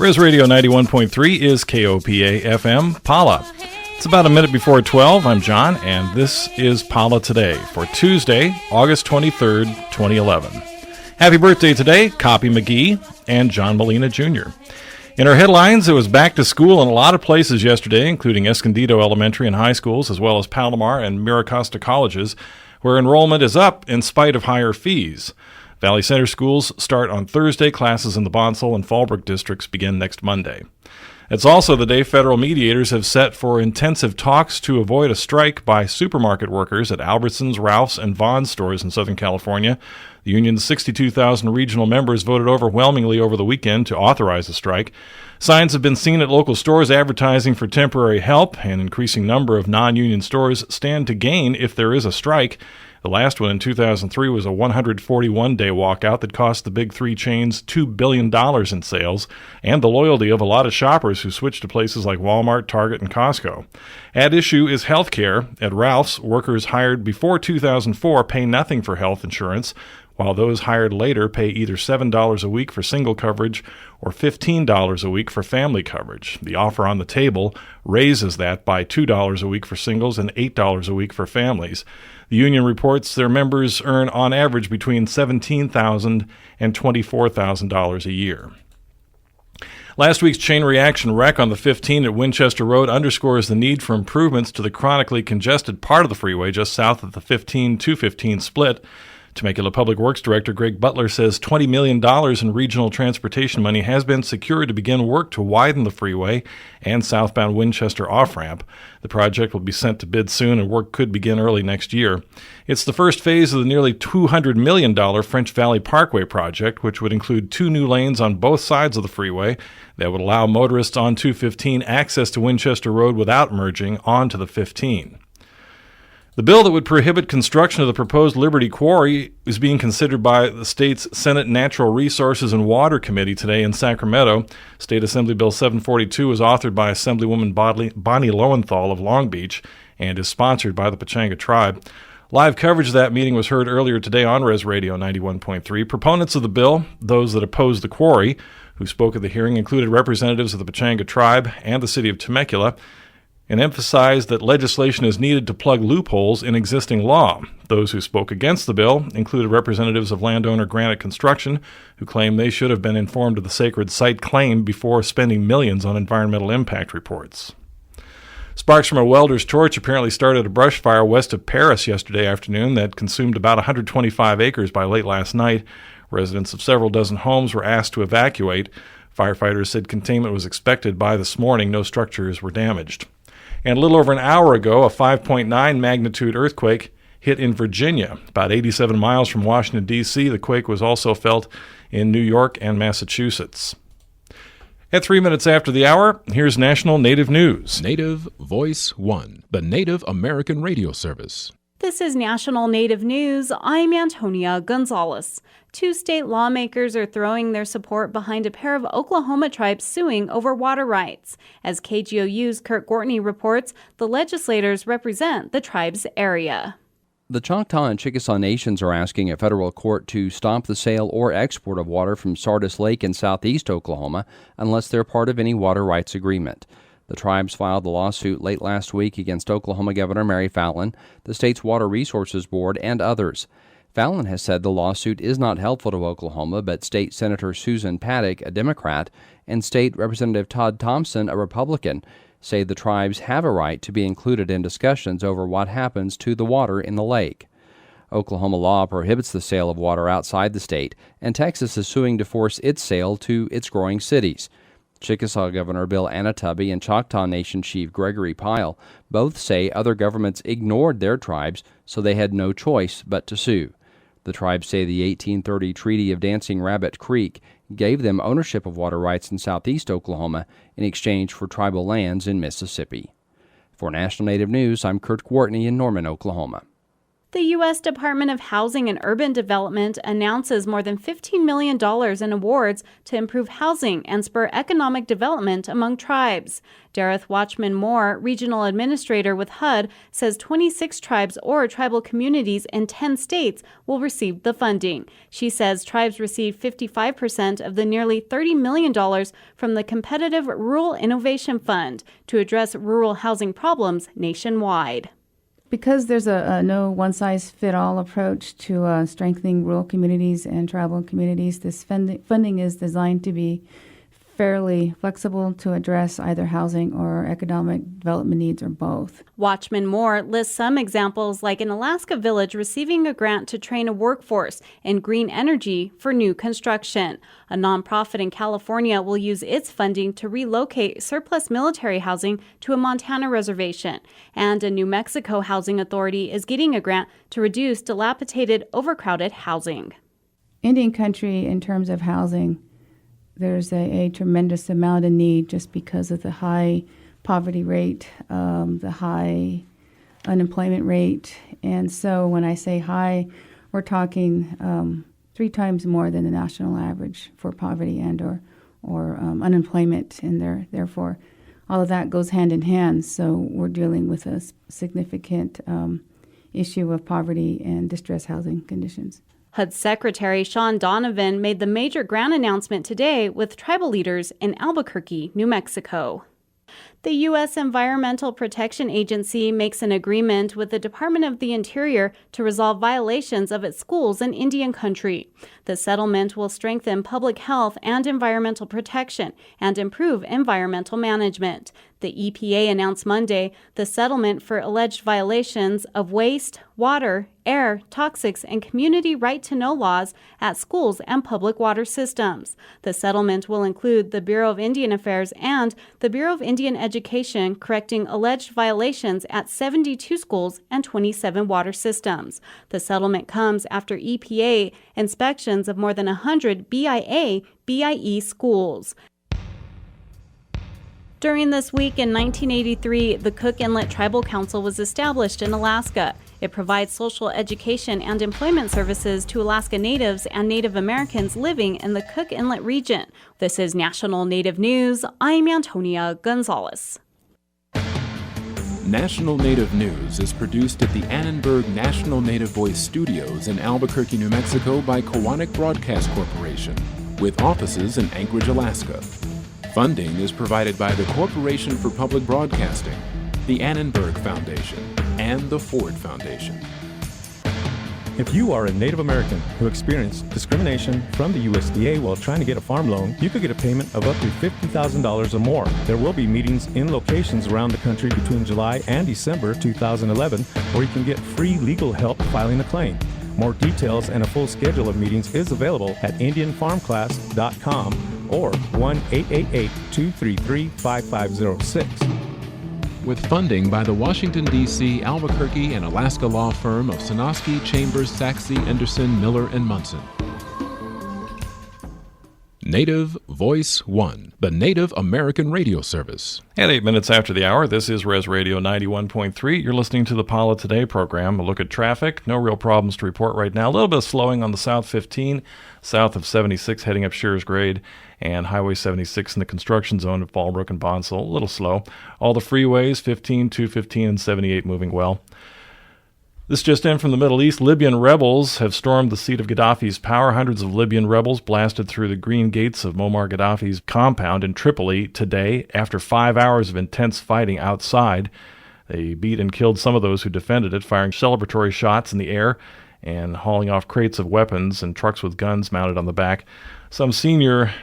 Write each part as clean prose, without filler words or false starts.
Res Radio 91.3 is KOPA FM Pala. It's about a minute before 12. I'm John, and this is Pala Today for Tuesday, August 23rd, 2011. Happy birthday today, Copy McGee and John Molina Jr. In our headlines, it was back to school in a lot of places yesterday, including Escondido Elementary and High Schools, as well as Palomar and Miracosta Colleges, where enrollment is up in spite of higher fees. Valley Center schools start on Thursday. Classes in the Bonsall and Fallbrook districts begin next Monday. It's also the day federal mediators have set for intensive talks to avoid a strike by supermarket workers at Albertsons, Ralph's, and Vons stores in Southern California. The union's 62,000 regional members voted overwhelmingly over the weekend to authorize a strike. Signs have been seen at local stores advertising for temporary help. An increasing number of non-union stores stand to gain if there is a strike. The last one in 2003 was a 141-day walkout that cost the big three chains $2 billion in sales and the loyalty of a lot of shoppers who switched to places like Walmart, Target, and Costco. At issue is health care. At Ralph's, workers hired before 2004 pay nothing for health insurance, while those hired later pay either $7 a week for single coverage or $15 a week for family coverage. The offer on the table raises that by $2 a week for singles and $8 a week for families. The union reports their members earn on average between $17,000 and $24,000 a year. Last week's chain reaction wreck on the 15 at Winchester Road underscores the need for improvements to the chronically congested part of the freeway just south of the 15-215 split. Temecula Public Works Director Greg Butler says $20 million in regional transportation money has been secured to begin work to widen the freeway and southbound Winchester off-ramp. The project will be sent to bid soon, and work could begin early next year. It's the first phase of the nearly $200 million French Valley Parkway project, which would include 2 new lanes on both sides of the freeway that would allow motorists on 215 access to Winchester Road without merging onto the 15. The bill that would prohibit construction of the proposed Liberty Quarry is being considered by the state's Senate Natural Resources and Water Committee today in Sacramento. State Assembly Bill 742 was authored by Assemblywoman Bonnie Lowenthal of Long Beach and is sponsored by the Pechanga Tribe. Live coverage of that meeting was heard earlier today on Res Radio 91.3. Proponents of the bill, those that oppose the quarry, who spoke at the hearing, included representatives of the Pechanga Tribe and the city of Temecula, and emphasized that legislation is needed to plug loopholes in existing law. Those who spoke against the bill included representatives of landowner Granite Construction, who claim they should have been informed of the sacred site claim before spending millions on environmental impact reports. Sparks from a welder's torch apparently started a brush fire west of Paris yesterday afternoon that consumed about 125 acres by late last night. Residents of several dozen homes were asked to evacuate. Firefighters said containment was expected by this morning. No structures were damaged. And a little over an hour ago, a 5.9 magnitude earthquake hit in Virginia, about 87 miles from Washington, D.C. The quake was also felt in New York and Massachusetts. At 3 minutes after the hour, here's National Native News. Native Voice One, the Native American radio service. This is National Native News. I'm Antonia Gonzalez. 2 state lawmakers are throwing their support behind a pair of Oklahoma tribes suing over water rights. As KGOU's Kurt Gortney reports, the legislators represent the tribe's area. The Choctaw and Chickasaw nations are asking a federal court to stop the sale or export of water from Sardis Lake in southeast Oklahoma unless they're part of any water rights agreement. The tribes filed the lawsuit late last week against Oklahoma Governor Mary Fallin, the state's Water Resources Board, and others. Fallin has said the lawsuit is not helpful to Oklahoma, but State Senator Susan Paddock, a Democrat, and State Representative Todd Thompson, a Republican, say the tribes have a right to be included in discussions over what happens to the water in the lake. Oklahoma law prohibits the sale of water outside the state, and Texas is suing to force its sale to its growing cities. Chickasaw Governor Bill Anatubby and Choctaw Nation Chief Gregory Pyle both say other governments ignored their tribes, so they had no choice but to sue. The tribes say the 1830 Treaty of Dancing Rabbit Creek gave them ownership of water rights in southeast Oklahoma in exchange for tribal lands in Mississippi. For National Native News, I'm Kurt Gortney in Norman, Oklahoma. The U.S. Department of Housing and Urban Development announces more than $15 million in awards to improve housing and spur economic development among tribes. Dareth Watchman-Moore, regional administrator with HUD, says 26 tribes or tribal communities in 10 states will receive the funding. She says tribes received 55% of the nearly $30 million from the Competitive Rural Innovation Fund to address rural housing problems nationwide. Because there's a no one-size-fit-all approach to strengthening rural communities and tribal communities, this funding is designed to be fairly flexible to address either housing or economic development needs or both. Watchman-Moore lists some examples, like an Alaska village receiving a grant to train a workforce in green energy for new construction. A nonprofit in California will use its funding to relocate surplus military housing to a Montana reservation. And a New Mexico housing authority is getting a grant to reduce dilapidated, overcrowded housing. Indian country, in terms of housing, there's a tremendous amount of need just because of the high poverty rate, the high unemployment rate. And so when I say high, we're talking 3 times more than the national average for poverty and or unemployment. And therefore, all of that goes hand in hand. So we're dealing with a significant issue of poverty and distressed housing conditions. HUD Secretary Sean Donovan made the major grant announcement today with tribal leaders in Albuquerque, New Mexico. The U.S. Environmental Protection Agency makes an agreement with the Department of the Interior to resolve violations of its schools in Indian country. The settlement will strengthen public health and environmental protection and improve environmental management. The EPA announced Monday the settlement for alleged violations of waste, water, air, toxics, and community right-to-know laws at schools and public water systems. The settlement will include the Bureau of Indian Affairs and the Bureau of Indian Education correcting alleged violations at 72 schools and 27 water systems. The settlement comes after EPA inspections of more than 100 BIE schools. During this week in 1983, the Cook Inlet Tribal Council was established in Alaska. It provides social education and employment services to Alaska Natives and Native Americans living in the Cook Inlet region. This is National Native News. I'm Antonia Gonzalez. National Native News is produced at the Annenberg National Native Voice Studios in Albuquerque, New Mexico by Kowanik Broadcast Corporation, with offices in Anchorage, Alaska. Funding is provided by the Corporation for Public Broadcasting, the Annenberg Foundation, and the Ford Foundation. If you are a Native American who experienced discrimination from the USDA while trying to get a farm loan, you could get a payment of up to $50,000 or more. There will be meetings in locations around the country between July and December 2011, where you can get free legal help filing a claim. More details and a full schedule of meetings is available at IndianFarmClass.com or 1-888-233-5506. With funding by the Washington, D.C., Albuquerque, and Alaska law firm of Sonosky, Chambers, Saxe, Anderson, Miller, and Munson. Native Voice One, the Native American radio service. At 8 minutes after the hour, this is Res Radio 91.3. You're listening to the Pala Today program. A look at traffic. No real problems to report right now. A little bit of slowing on the South 15, south of 76 heading up Shears Grade, and Highway 76 in the construction zone of Fallbrook and Bonsall. A little slow. All the freeways, 15, 215, and 78 moving well. This just in from the Middle East. Libyan rebels have stormed the seat of Gaddafi's power. Hundreds of Libyan rebels blasted through the green gates of Muammar Gaddafi's compound in Tripoli today after 5 hours of intense fighting outside. They beat and killed some of those who defended it, firing celebratory shots in the air and hauling off crates of weapons and trucks with guns mounted on the back. Some senior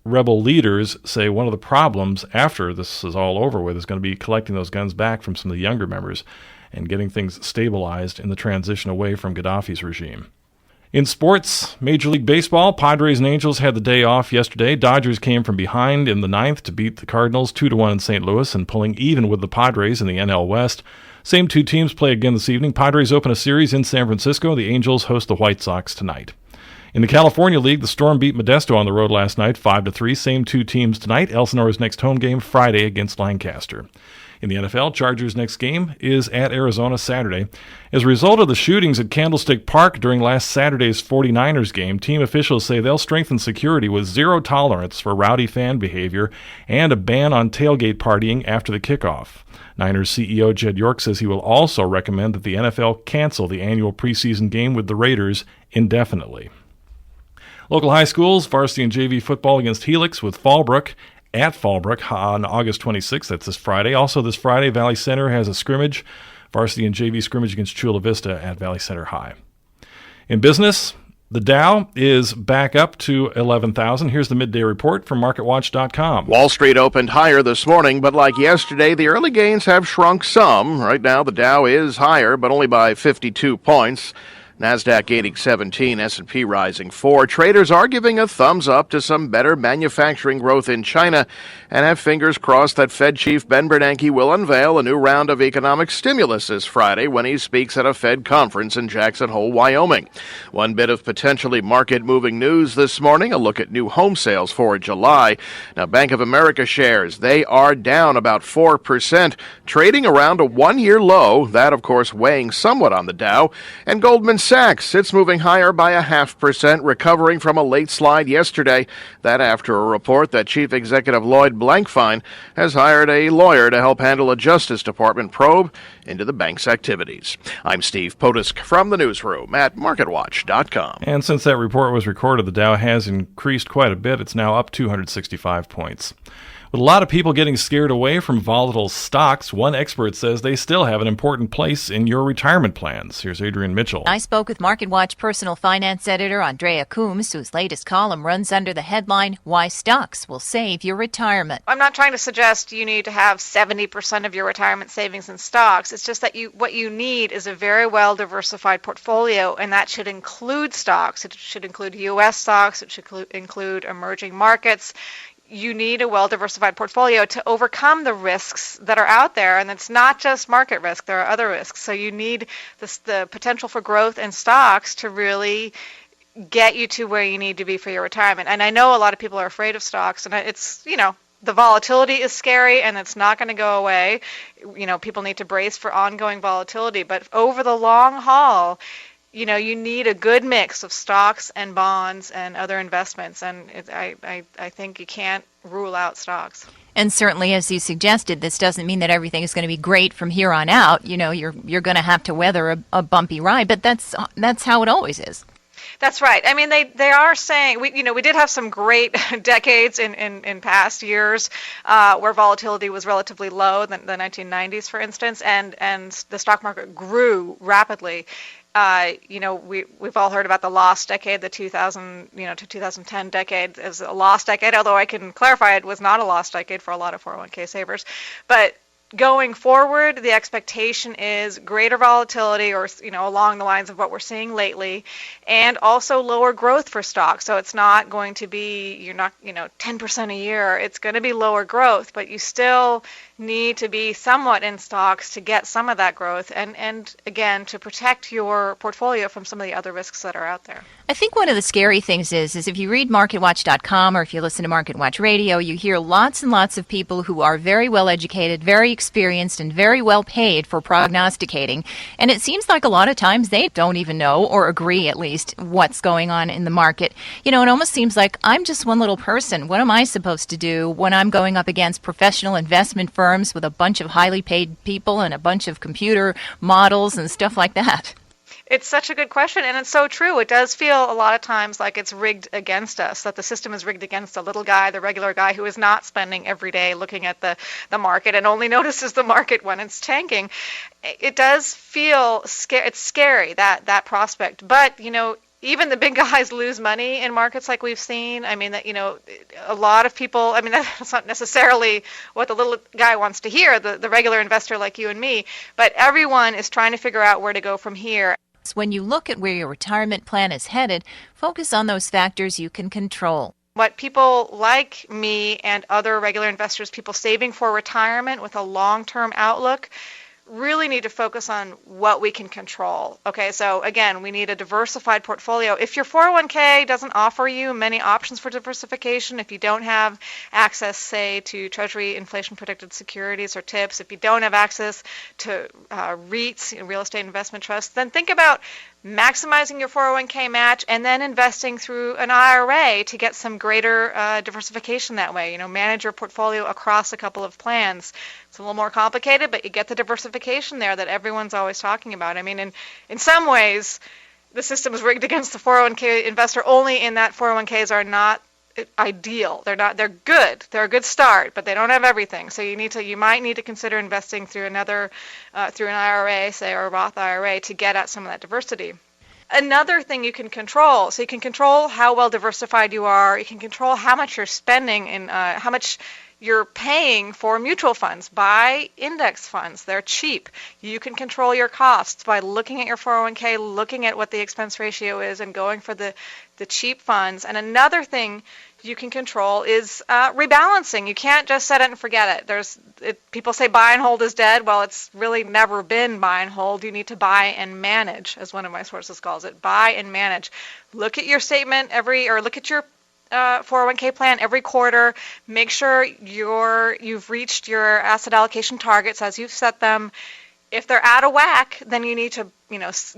rebel leaders say one of the problems after this is all over with is going to be collecting those guns back from some of the younger members and getting things stabilized in the transition away from Gaddafi's regime. In sports, Major League Baseball, Padres and Angels had the day off yesterday. Dodgers came from behind in the ninth to beat the Cardinals 2-1 in St. Louis and pulling even with the Padres in the NL West. Same two teams play again this evening. Padres open a series in San Francisco. The Angels host the White Sox tonight. In the California League, the Storm beat Modesto on the road last night 5-3. Same two teams tonight. Elsinore's next home game Friday against Lancaster. In the NFL, Chargers' next game is at Arizona Saturday. As a result of the shootings at Candlestick Park during last Saturday's 49ers game, team officials say they'll strengthen security with zero tolerance for rowdy fan behavior and a ban on tailgate partying after the kickoff. Niners CEO Jed York says he will also recommend that the NFL cancel the annual preseason game with the Raiders indefinitely. Local high schools, varsity and JV football against Helix with Fallbrook at Fallbrook on August 26th. That's this Friday. Also this Friday, Valley Center has a scrimmage, varsity and JV scrimmage against Chula Vista at Valley Center High. In business, the Dow is back up to 11,000. Here's the midday report from MarketWatch.com. Wall Street opened higher this morning, but like yesterday, the early gains have shrunk some. Right now, the Dow is higher, but only by 52 points. NASDAQ gaining 17, S&P rising 4. Traders are giving a thumbs up to some better manufacturing growth in China and have fingers crossed that Fed Chief Ben Bernanke will unveil a new round of economic stimulus this Friday when he speaks at a Fed conference in Jackson Hole, Wyoming. One bit of potentially market-moving news this morning, a look at new home sales for July. Now, Bank of America shares, they are down about 4%, trading around a one-year low. That, of course, weighing somewhat on the Dow. And Goldman Sachs, it's moving higher by 0.5%, recovering from a late slide yesterday. That after a report that Chief Executive Lloyd Blankfein has hired a lawyer to help handle a Justice Department probe into the bank's activities. I'm Steve Potusk from the newsroom at MarketWatch.com. And since that report was recorded, the Dow has increased quite a bit. It's now up 265 points. With a lot of people getting scared away from volatile stocks, one expert says they still have an important place in your retirement plans. Here's Adrian Mitchell. I spoke with MarketWatch personal finance editor Andrea Coombs, whose latest column runs under the headline, Why Stocks Will Save Your Retirement. I'm not trying to suggest you need to have 70% of your retirement savings in stocks. It's just that what you need is a very well-diversified portfolio, and that should include stocks. It should include U.S. stocks. It should include emerging markets. You need a well-diversified portfolio to overcome the risks that are out there, and it's not just market risk. There are other risks. So you need the potential for growth in stocks to really get you to where you need to be for your retirement. And I know a lot of people are afraid of stocks, and it's, the volatility is scary, and it's not going to go away. People need to brace for ongoing volatility, but over the long haul, you need a good mix of stocks and bonds and other investments, and I think you can't rule out stocks. And certainly, as you suggested, this doesn't mean that everything is going to be great from here on out. You're going to have to weather a bumpy ride, but that's how it always is. That's right. I mean, they are saying we did have some great decades in past years where volatility was relatively low, the 1990s, for instance, and the stock market grew rapidly. We've all heard about the lost decade, the 2000 to 2010 decade as a lost decade, although I can clarify it was not a lost decade for a lot of 401k savers. But going forward, the expectation is greater volatility, or along the lines of what we're seeing lately, and also lower growth for stocks. So it's not going to be 10% a year. It's going to be lower growth, but you still need to be somewhat in stocks to get some of that growth, and again, to protect your portfolio from some of the other risks that are out there. I think one of the scary things is if you read MarketWatch.com or if you listen to MarketWatch Radio, you hear lots and lots of people who are very well educated, very experienced, and very well paid for prognosticating. And it seems like a lot of times they don't even know, or agree at least, what's going on in the market. It almost seems like I'm just one little person. What am I supposed to do when I'm going up against professional investment firms with a bunch of highly paid people and a bunch of computer models and stuff like that? It's such a good question, and it's so true. It does feel a lot of times like it's rigged against us, that the system is rigged against the little guy, the regular guy who is not spending every day looking at the market and only notices the market when it's tanking. It does feel scary. It's scary, that prospect. But, even the big guys lose money in markets like we've seen. I mean, a lot of people, that's not necessarily what the little guy wants to hear, the regular investor like you and me, but everyone is trying to figure out where to go from here. When you look at where your retirement plan is headed, focus on those factors you can control. What people like me and other regular investors, people saving for retirement with a long-term outlook, really need to focus on what we can control. Okay, so again, we need a diversified portfolio. If your 401k doesn't offer you many options for diversification, if you don't have access, say, to Treasury inflation-protected securities or TIPS, if you don't have access to REITs, real estate investment trusts, then think about maximizing your 401k match and then investing through an IRA to get some greater diversification that way. Manage your portfolio across a couple of plans. It's a little more complicated, but you get the diversification there that everyone's always talking about. I mean, in some ways, the system is rigged against the 401k investor only in that 401ks are not ideal. They're good. They're a good start, but they don't have everything. So you might need to consider investing through through an IRA, say, or a Roth IRA to get at some of that diversity. Another thing you can control, so you can control how well diversified you are. You can control how much you're spending and how much you're paying for mutual funds. Buy index funds. They're cheap. You can control your costs by looking at your 401k, looking at what the expense ratio is, and going for the cheap funds. And another thing you can control is rebalancing. You can't just set it and forget it. People say buy and hold is dead. Well, it's really never been buy and hold. You need to buy and manage, as one of my sources calls it. Buy and manage. Look at your statement look at your 401k plan every quarter. Make sure you've reached your asset allocation targets as you've set them. If they're out of whack, then you need to,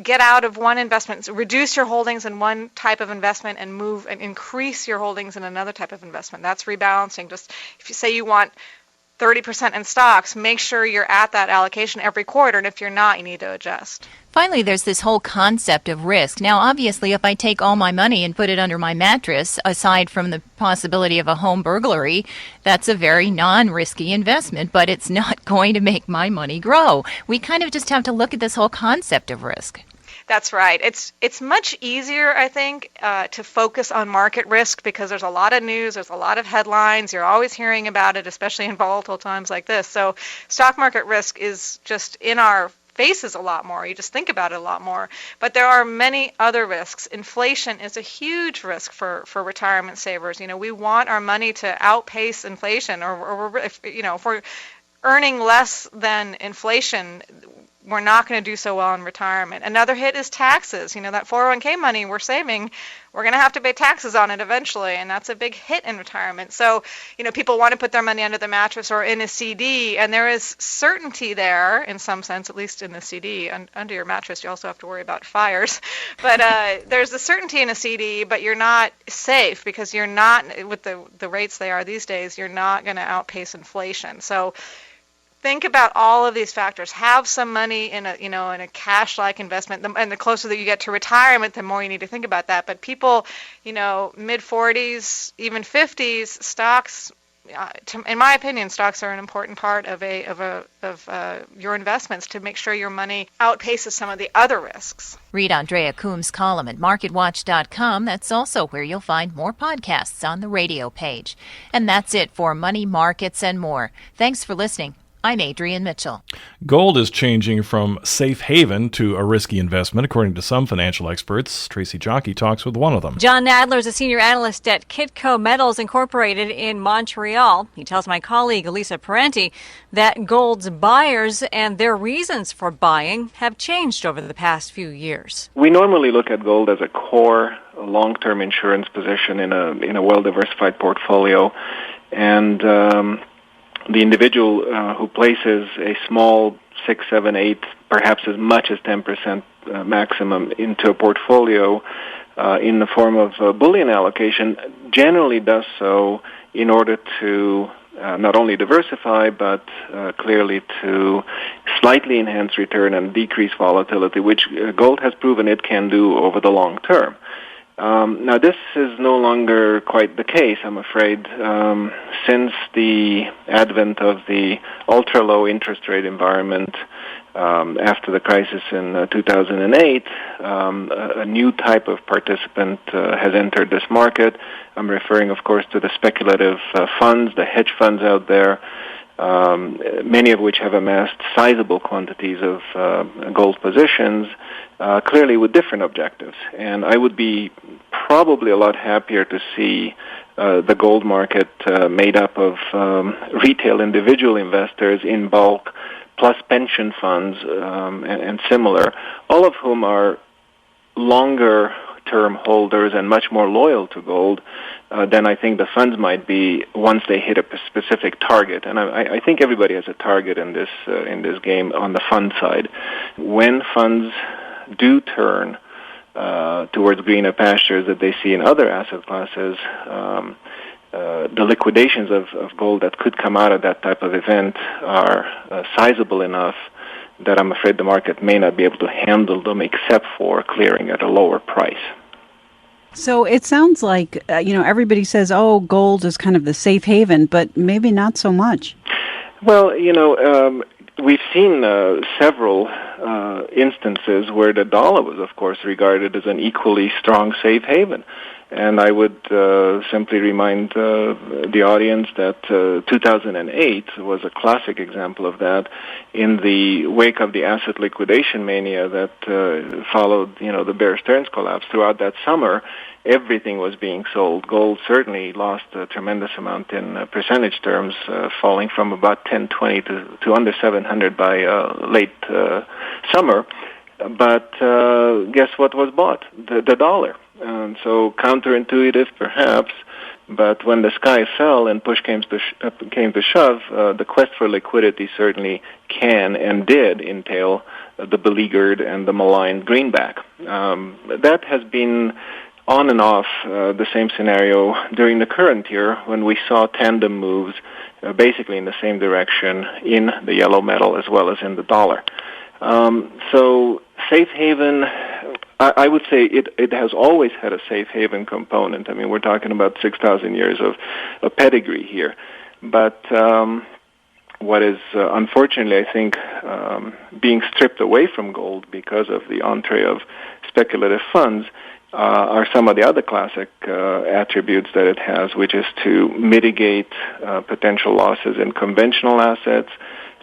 get out of one investment, reduce your holdings in one type of investment and move and increase your holdings in another type of investment. That's rebalancing. Just if you say you want 30% in stocks, make sure you're at that allocation every quarter, and if you're not, you need to adjust. Finally, there's this whole concept of risk. Now, obviously, if I take all my money and put it under my mattress, aside from the possibility of a home burglary, that's a very non-risky investment, but it's not going to make my money grow. We kind of just have to look at this whole concept of risk. That's right. It's much easier, I think, to focus on market risk because there's a lot of news, there's a lot of headlines, you're always hearing about it, especially in volatile times like this. So stock market risk is just in our faces a lot more. You just think about it a lot more. But there are many other risks. Inflation is a huge risk for retirement savers. We want our money to outpace inflation, or if we're earning less than inflation, we're not going to do so well in retirement. Another hit is taxes. That 401k money we're saving, we're going to have to pay taxes on it eventually, and that's a big hit in retirement. So, people want to put their money under the mattress or in a CD, and there is certainty there in some sense, at least in the CD. Under your mattress, you also have to worry about fires. But there's a certainty in a CD, but you're not safe because you're not, with the rates they are these days, you're not going to outpace inflation. So think about all of these factors. Have some money in a cash-like investment, and the closer that you get to retirement, the more you need to think about that. But people, mid-40s, even 50s, stocks. In my opinion, stocks are an important part of your investments to make sure your money outpaces some of the other risks. Read Andrea Coombs' column at MarketWatch.com. That's also where you'll find more podcasts on the radio page. And that's it for Money, Markets, and More. Thanks for listening. I'm Adrienne Mitchell. Gold is changing from safe haven to a risky investment, according to some financial experts. Tracy Jockey talks with one of them. John Nadler is a senior analyst at Kitco Metals Incorporated in Montreal. He tells my colleague Elisa Parenti that gold's buyers and their reasons for buying have changed over the past few years. We normally look at gold as a core long-term insurance position in a well-diversified portfolio, and the individual who places a small 6, 7, 8, perhaps as much as 10% maximum into a portfolio in the form of bullion allocation generally does so in order to not only diversify, but clearly to slightly enhance return and decrease volatility, which gold has proven it can do over the long term. Now, this is no longer quite the case, I'm afraid. Since the advent of the ultra-low interest rate environment after the crisis in 2008, a new type of participant has entered this market. I'm referring, of course, to the speculative funds, the hedge funds out there, many of which have amassed sizable quantities of gold positions, clearly with different objectives. And I would be probably a lot happier to see the gold market made up of retail individual investors in bulk plus pension funds and similar, all of whom are longer-term holders and much more loyal to gold than I think the funds might be once they hit a specific target. And I think everybody has a target in this game on the fund side. When funds do turn towards greener pastures that they see in other asset classes, the liquidations of gold that could come out of that type of event are sizable enough that I'm afraid the market may not be able to handle them except for clearing at a lower price. So it sounds like, everybody says, oh, gold is kind of the safe haven, but maybe not so much. Well, we've seen several instances where the dollar was, of course, regarded as an equally strong safe haven. And I would simply remind the audience that 2008 was a classic example of that. In the wake of the asset liquidation mania that followed, the Bear Stearns collapse throughout that summer, everything was being sold. Gold certainly lost a tremendous amount in percentage terms, falling from about 1020 to under 700 by late summer. But guess what was bought? The dollar. So counterintuitive, perhaps, but when the sky fell and push came to shove, the quest for liquidity certainly can and did entail the beleaguered and the maligned greenback. That has been on and off the same scenario during the current year when we saw tandem moves basically in the same direction in the yellow metal as well as in the dollar. So safe haven, I would say it has always had a safe haven component. I mean, we're talking about 6,000 years of pedigree here. But what is unfortunately, I think, being stripped away from gold because of the entree of speculative funds are some of the other classic attributes that it has, which is to mitigate potential losses in conventional assets,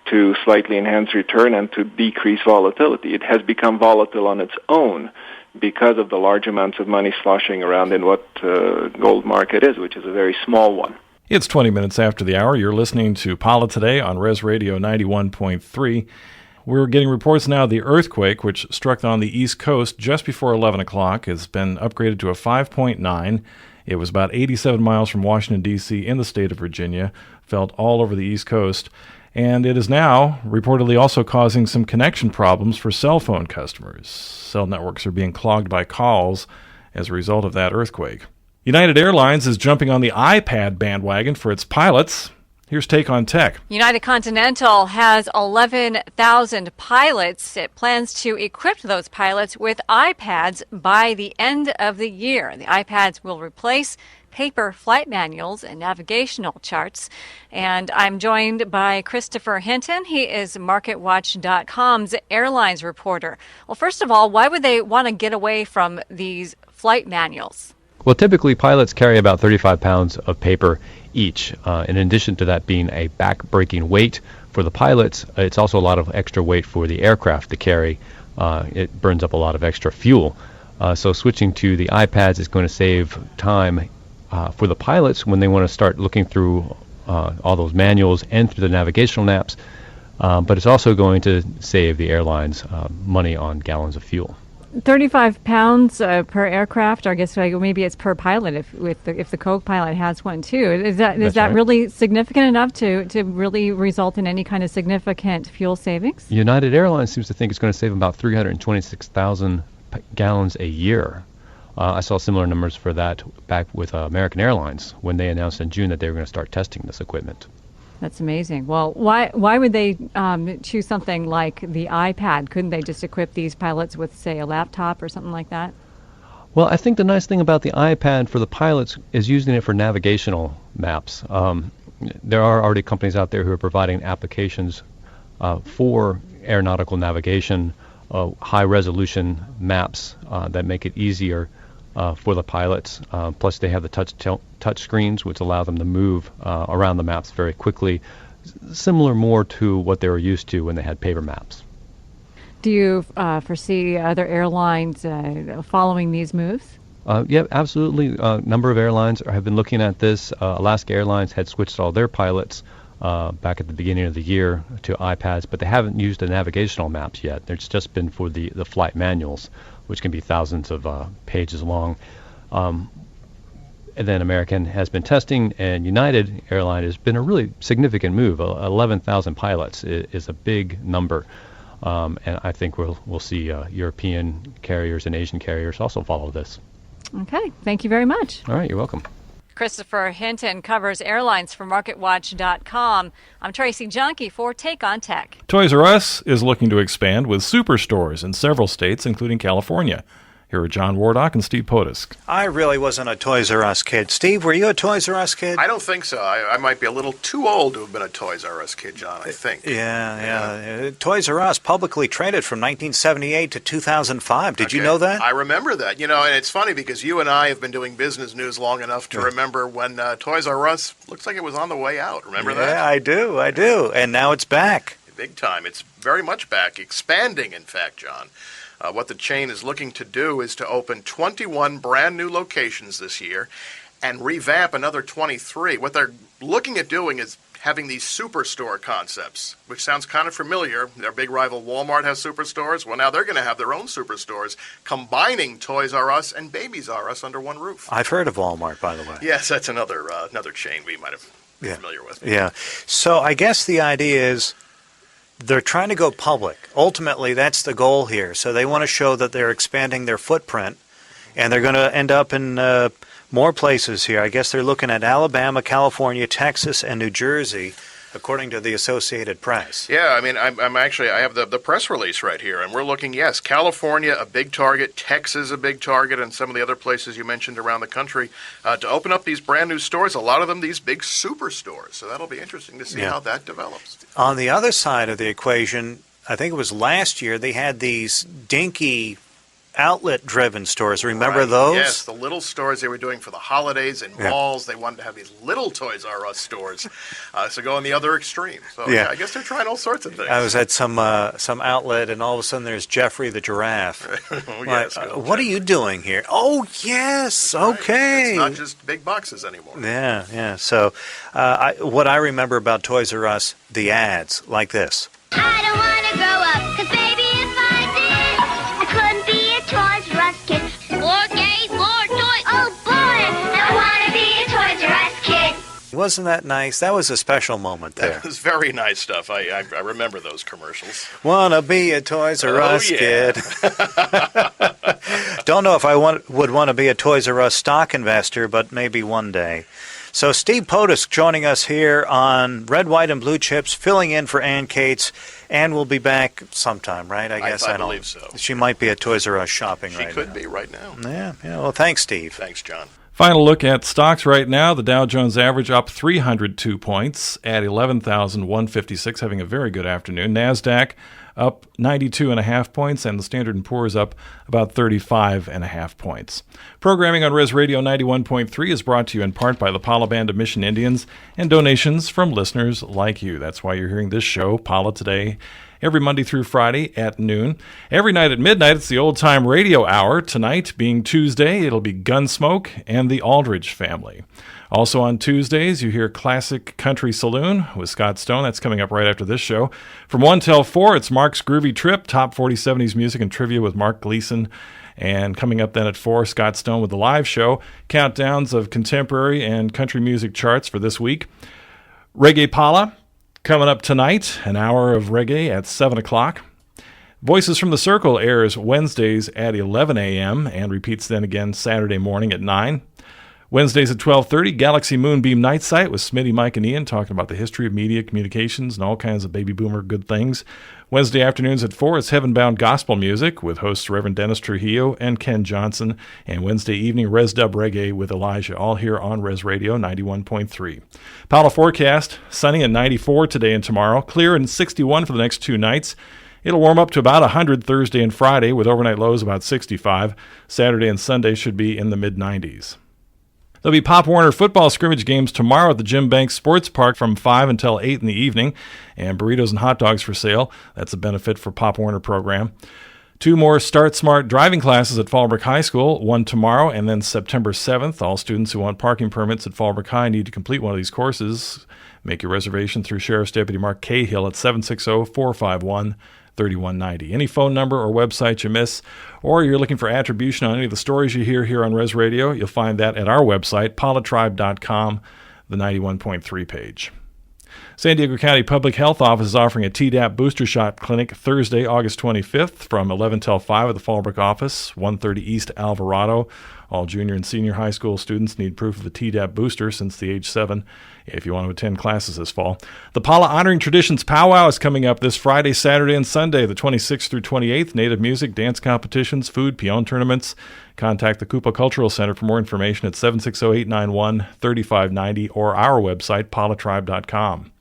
to slightly enhance return, and to decrease volatility. It has become volatile on its own because of the large amounts of money sloshing around in what gold market is, which is a very small one. It's 20 minutes after the hour. You're listening to Pala Today on Res Radio 91.3. We're getting reports now of the earthquake, which struck on the East Coast just before 11 o'clock, has been upgraded to a 5.9. It was about 87 miles from Washington, D.C. in the state of Virginia, felt all over the East Coast. And it is now reportedly also causing some connection problems for cell phone customers. Cell networks are being clogged by calls as a result of that earthquake. United Airlines is jumping on the iPad bandwagon for its pilots. Here's Take on Tech. United Continental has 11,000 pilots. It plans to equip those pilots with iPads by the end of the year. The iPads will replace paper flight manuals and navigational charts. And I'm joined by Christopher Hinton. He is MarketWatch.com's airlines reporter. Well, first of all, why would they want to get away from these flight manuals? Well, typically pilots carry about 35 pounds of paper each. In addition to that being a back-breaking weight for the pilots, it's also a lot of extra weight for the aircraft to carry. It burns up a lot of extra fuel. So switching to the iPads is going to save time for the pilots when they want to start looking through all those manuals and through the navigational maps. But it's also going to save the airlines money on gallons of fuel. 35 pounds per aircraft, or I guess maybe it's per pilot if the co-pilot has one too. Is that right? Really significant enough to really result in any kind of significant fuel savings? United Airlines seems to think it's going to save about 326,000 gallons a year. I saw similar numbers for that back with American Airlines when they announced in June that they were going to start testing this equipment. That's amazing. Well, why would they choose something like the iPad? Couldn't they just equip these pilots with, say, a laptop or something like that? Well, I think the nice thing about the iPad for the pilots is using it for navigational maps. There are already companies out there who are providing applications for aeronautical navigation, high-resolution maps that make it easier for the pilots. Plus, they have the touch screens, which allow them to move around the maps very quickly, similar more to what they were used to when they had paper maps. Do you foresee other airlines following these moves? Yeah, absolutely. A number of airlines have been looking at this. Alaska Airlines had switched all their pilots back at the beginning of the year to iPads, but they haven't used the navigational maps yet. It's just been for the flight manuals, which can be thousands of pages long. And then American has been testing, and United Airline has been a really significant move. 11,000 pilots is a big number, and I think we'll see European carriers and Asian carriers also follow this. Okay, thank you very much. All right, you're welcome. Christopher Hinton covers airlines for MarketWatch.com. I'm Tracy Junkie for Take on Tech. Toys R Us is looking to expand with superstores in several states, including California. Here are John Wardock and Steve Potisk. I really wasn't a Toys R Us kid. Steve, were you a Toys R Us kid? I don't think so. I might be a little too old to have been a Toys R Us kid, John, I think. Yeah. Toys R Us publicly traded from 1978 to 2005. Did you know that? I remember that. And it's funny because you and I have been doing business news long enough to remember when Toys R Us looks like it was on the way out. Remember that? Yeah, I do. And now it's back. Big time. It's very much back. Expanding, in fact, John. What the chain is looking to do is to open 21 brand new locations this year and revamp another 23. What they're looking at doing is having these superstore concepts, which sounds kind of familiar. Their big rival Walmart has superstores. Well, now they're going to have their own superstores, combining Toys R Us and Babies R Us under one roof. I've heard of Walmart, by the way. Yes, that's another chain we might have been familiar with. Yeah. So I guess the idea is they're trying to go public. Ultimately, that's the goal here. So they want to show that they're expanding their footprint, and they're going to end up in more places here. I guess they're looking at Alabama, California, Texas, and New Jersey, according to the Associated Press. Yeah, I mean, I have the press release right here, and we're looking, yes, California, a big target, Texas, a big target, and some of the other places you mentioned around the country, to open up these brand new stores, a lot of them these big superstores. So that'll be interesting to see how that develops. On the other side of the equation, I think it was last year, they had these dinky outlet-driven stores. Remember those? Yes, the little stores they were doing for the holidays and malls. They wanted to have these little Toys R Us stores, so go on the other extreme. So I guess they're trying all sorts of things. I was at some outlet, and all of a sudden there's Jeffrey the giraffe. Yes, what are you doing here? Oh, yes, okay. It's not just big boxes anymore. Yeah. So what I remember about Toys R Us, the ads, like this. I don't want to grow up, 'cause baby, if I did, I couldn't be a Toys R Us kid. More games, more toys. Oh boy, I want to be a Toys R Us kid. Wasn't that nice? That was a special moment there. That was very nice stuff. I remember those commercials. Wanna be a Toys R Us kid. Don't know if I would want to be a Toys R Us stock investor, but maybe one day. So Steve Potisk joining us here on Red, White, and Blue Chips, filling in for Ann Cates. Ann will be back sometime, right? I guess I believe so. She might be at Toys R Us shopping right now. She could be right now. Yeah. Well, thanks, Steve. Thanks, John. Final look at stocks right now. The Dow Jones average up 302 points at 11,156, having a very good afternoon. NASDAQ up 92.5 points, and the Standard & Poor's up about 35.5 points. Programming on Res Radio 91.3 is brought to you in part by the Pala Band of Mission Indians and donations from listeners like you. That's why you're hearing this show, Pala Today, every Monday through Friday at noon. Every night at midnight, it's the Old Time Radio Hour. Tonight, being Tuesday, it'll be Gunsmoke and the Aldridge Family. Also on Tuesdays, you hear Classic Country Saloon with Scott Stone. That's coming up right after this show. From 1 till 4, it's Mark's Groovy Trip, Top 40 70s Music and Trivia with Mark Gleason. And coming up then at 4, Scott Stone with the live show, countdowns of contemporary and country music charts for this week. Reggae Pala, coming up tonight, an hour of reggae at 7 o'clock. Voices from the Circle airs Wednesdays at 11 a.m. and repeats then again Saturday morning at 9. Wednesdays at 12:30, Galaxy Moonbeam Night Sight with Smitty, Mike, and Ian talking about the history of media, communications, and all kinds of baby boomer good things. Wednesday afternoons at 4 is Heaven-Bound Gospel Music with hosts Reverend Dennis Trujillo and Ken Johnson. And Wednesday evening, Res Dub Reggae with Elijah, all here on Res Radio 91.3. Pala forecast, sunny and 94 today and tomorrow, clear and 61 for the next 2 nights. It'll warm up to about 100 Thursday and Friday with overnight lows about 65. Saturday and Sunday should be in the mid-90s. There'll be Pop Warner football scrimmage games tomorrow at the Jim Banks Sports Park from 5 until 8 in the evening, and burritos and hot dogs for sale. That's a benefit for Pop Warner program. 2 more Start Smart driving classes at Fallbrook High School, one tomorrow and then September 7th. All students who want parking permits at Fallbrook High need to complete one of these courses. Make your reservation through Sheriff's Deputy Mark Cahill at 760-451-3190. Any phone number or website you miss, or you're looking for attribution on any of the stories you hear here on Res Radio, you'll find that at our website, palatribe.com, the 91.3 page. San Diego County Public Health Office is offering a Tdap booster shot clinic Thursday, August 25th from 11 till 5 at the Fallbrook office, 130 East Alvarado. All junior and senior high school students need proof of the Tdap booster since the age 7 if you want to attend classes this fall. The Pala Honoring Traditions Powwow is coming up this Friday, Saturday, and Sunday, the 26th through 28th. Native music, dance competitions, food, peon tournaments. Contact the KOPA Cultural Center for more information at 760-891-3590 or our website, palatribe.com.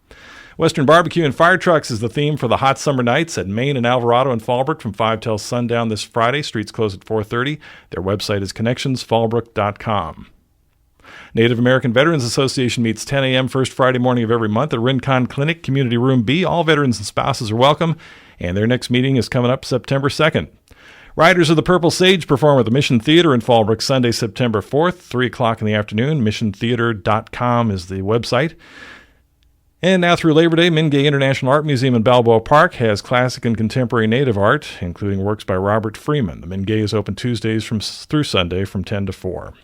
Western Barbecue and Fire Trucks is the theme for the hot summer nights at Main and Alvarado and Fallbrook from 5 till sundown this Friday. Streets close at 4:30. Their website is connectionsfallbrook.com. Native American Veterans Association meets 10 a.m. first Friday morning of every month at Rincon Clinic, Community Room B. All veterans and spouses are welcome, and their next meeting is coming up September 2nd. Riders of the Purple Sage perform at the Mission Theater in Fallbrook Sunday, September 4th, 3 o'clock in the afternoon. MissionTheater.com is the website. And now through Labor Day, Mingay International Art Museum in Balboa Park has classic and contemporary native art, including works by Robert Freeman. The Mingay is open Tuesdays through Sunday from 10 to 4.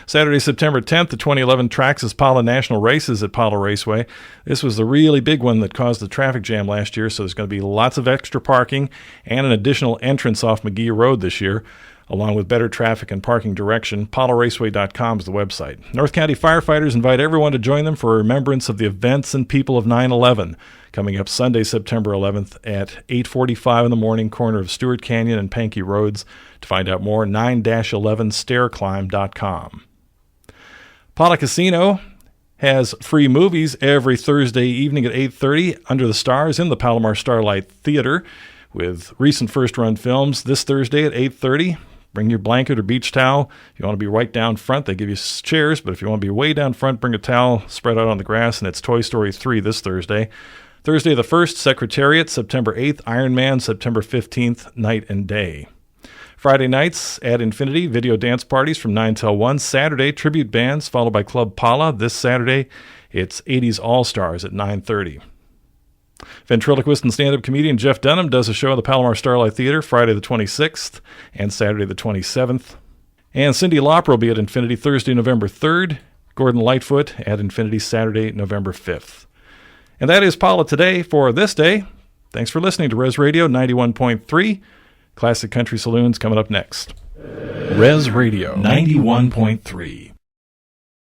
Saturday, September 10th, the 2011 Traxxas Pala National Races at Pala Raceway. This was the really big one that caused the traffic jam last year, so there's going to be lots of extra parking and an additional entrance off McGee Road this year, along with better traffic and parking direction. PalaRaceway.com is the website. North County firefighters invite everyone to join them for a remembrance of the events and people of 9/11, coming up Sunday, September 11th at 8:45 in the morning, corner of Stewart Canyon and Pankey Roads. To find out more, 9-11stairclimb.com. Pala Casino has free movies every Thursday evening at 8:30 under the stars in the Palomar Starlight Theater, with recent first-run films this Thursday at 8:30. Bring your blanket or beach towel. If you want to be right down front, they give you chairs, but if you want to be way down front, bring a towel, spread out on the grass, and it's Toy Story 3 this Thursday. Thursday the 1st, Secretariat, September 8th, Iron Man, September 15th, Night and Day. Friday nights at Infinity, video dance parties from 9 till 1. Saturday, tribute bands, followed by Club Pala. This Saturday, it's 80s All-Stars at 9:30. Ventriloquist and stand-up comedian Jeff Dunham does a show at the Palomar Starlight Theater Friday the 26th and Saturday the 27th. And Cyndi Lauper will be at Infinity Thursday, November 3rd. Gordon Lightfoot at Infinity Saturday, November 5th. And that is Pala Today for this day. Thanks for listening to Res Radio 91.3. Classic Country Saloons coming up next. Res Radio 91.3.